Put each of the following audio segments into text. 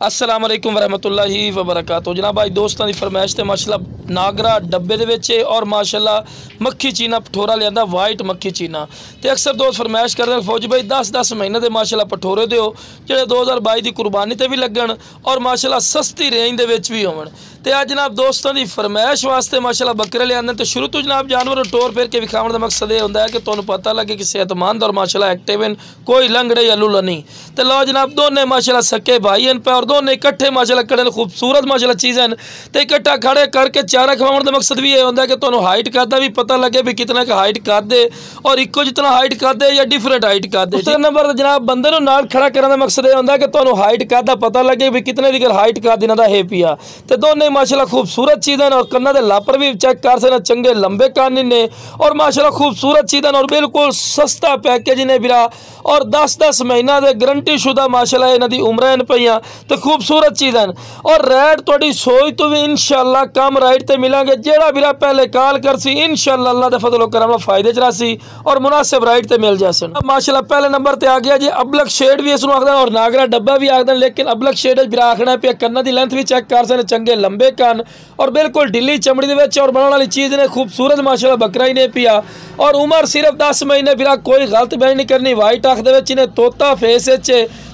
अस्सलाम वालेकुम वरहमतुल्लाहि वबरकातुहू। जनाब आज दोस्तों की फरमाइश तो माशाल्लाह नागरा डब्बे दे विच और माशाल्लाह मक्खी चीना पठोरा लिया वाइट मक्खी चीना। तो अक्सर दोस्त फरमाइश करते हैं फौजी भाई 10-10 महीने के माशाल्लाह पठोरे दो जो 2022 की कुर्बानी ते भी लगन और माशाल्लाह सस्ती रेंज दे विच भी होवन। तो आज जनाब दोस्तों की फरमाइश वास्ते माशाल्लाह बकरे ले आंदे। तो शुरू तो जनाब जानवर टोर फेर के विखावन का मकसद ये होंदा है कि तुहानूं पता लगे कि सेहतमंद और माशाल्लाह एक्टिव हैं, कोई लंगड़े या लुला नहीं। तो लो जनाब दोने माशाल्लाह सके भाई हैं पे और दोनों इकट्ठे माशाल्लाह कड़े खूबसूरत माशाल्लाह चीज़ हैं। तो इकट्ठा खड़े करके चारा खवाने का मकसद भी ये होंदा है कि तुहानूं हाइट का भी पता लगे भी कितना का हाइट कर दे और इको जितना हाइट कर दे या डिफरेंट हाइट कर दे। दूसरे नंबर जनाब बंदे नूं नाल खड़ा करने का मकसद ये होंदा है कि तुहानूं हाइट का पता लगे भी कितने दी हाइट का दिना दा है पिया। तो दोनों माशाल्लाह खूबसूरत चीज़ें और कन्ना दे लापर भी चेक कर सकते चंगे लंबे कान ने और माशाल्लाह खूबसूरत चीज़ें और बिल्कुल सस्ता पैकेज ने बिरा और 10-10 महीना दे गारंटी शुदा माशाल्लाह इन्हां दी उम्रें पईयां। तो खूबसूरत चीज़ें और रेट थोड़ी सोच तो भी इंशाल्लाह कम राइट ते मिलेंगे। जेड़ा बिरा पहले कॉल कर सी इंशाल्लाह अल्लाह दे फजल करम फायदे च रासी और मुनासिब राइट ते मिल जासन। माशाल्लाह पहले नंबर ते आ गया जी अबलक शेड भी इसनूं आखदे और नागरा डब्बा भी आखदे, लेकिन अबलक शेड बिरा आखना पे कन्ना दी लेंथ भी चेक कर सकते चंगे लंबे कान और बिल्कुल ढिली चमड़ी दे विच और बनाने वाली चीज़ ने खूबसूरत माशाल्लाह बकरा ही ने पिया और उम्र सिर्फ 10 महीने बिरा कोई गलत बयान नहीं करनी। वाइट आख दे विच इन्हें तोता फेस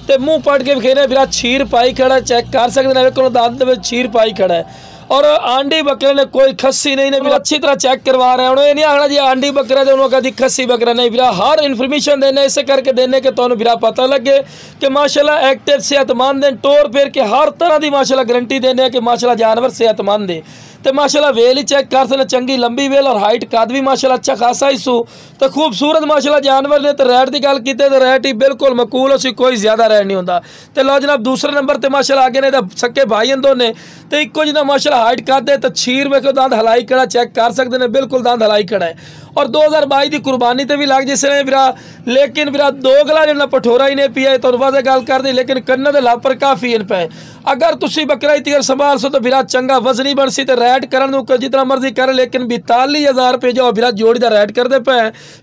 ते मुँह पट के विखेने बिरा छीर पाई खड़ा चेक कर सकते हैं बिल्कुल दांत में छीर पाई खड़ा है और आंडी बकरे ने कोई खस्सी नहीं ने बिरा अच्छी तरह चेक करवा रहे हैं। उन्होंने नहीं आखना जी आंडी बकरा तो उन्होंने कभी खस्सी बकरा नहीं बिरा हर इन्फॉर्मेशन देने इसे करके देने के तो बिरा पता लगे कि माशाल्लाह एक्टिव सेहतमंद है। टोर फेर के हर तरह की माशाल्लाह गारंटी देने कि माशाल्लाह जानवर सेहतमंद है। तो माशाल्लाह वेल ही चेक कर सकते चंगी लंबी वेल और हाइट कद भी माशाल्लाह अच्छा खासा हिस्सू। तो खूबसूरत माशाल्लाह जानवर ने। तो रेट की गल की तो रेट ही बिल्कुल मकूल उसी कोई ज़्यादा रेट नहीं होता। तो लो जनाब दूसरे नंबर पर माशाल्लाह आगे ने सके भाई हैं दोनों। तो इको जितना माशाल्लाह हाइट कर दे तो छीर वेखो दांत हलाई खड़ा चेक कर सकते हैं बिल्कुल दांत हलाई खड़ा है और 2022 की कुर्बानी ते भी लग जिस ने बिरा। लेकिन बिरा दो गला जो पठोरा ही नहीं पिया तो वजह गल कर दी लेकिन कन्ना दे लापर काफ़ी इन पे। अगर तुम बकरा तीर संभाल सो तो बिरा चंगा वजनी बन सी तो रेट करन जितना मर्जी करे, लेकिन 42,000 रुपये जो बिरा जोड़ी का रेट करते पे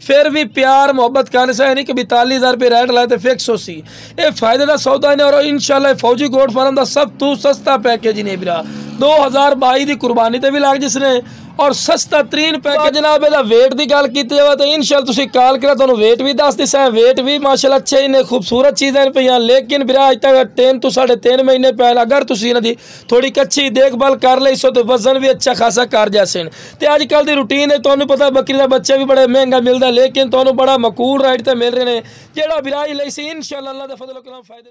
फिर भी प्यार मुहब्बत करने से नहीं कि 42,000 रुपये रेट लाए तो फिक्स हो सी। ये फायदे का सौदा ने और इंशाल्लाह फौजी गोट फार्म का सब तू सस्ता पैकेज ने बिरा 2022 की कुर्बानी ते भी लग जिसने और सस्ता तरीन पैकेज। जनाब ਇਹਦਾ वेट की गल की जाए तो इंशाल्लाह तुम कॉल करा तो वेट भी दस दिसा है। वेट भी माशाल्लाह अच्छे ही ने खूबसूरत चीज़ें पे। लेकिन बिरा अज तक 3 तो 3.5 महीने पहले अगर तुम इन्हों थोड़ी कच्ची देखभाल कर ली सो तो वजन भी अच्छा खासा कर जैसे। तो अजकल की रूटीन है तुम्हें पता बकरी का बच्चा भी बड़ा महंगा मिलता है, लेकिन तुम्हें बड़ा मकूल राइट तो मिल रहे हैं। जो बिरा ही ली सी इंशाल्लाह अल्लाह दे फजल करम फायदे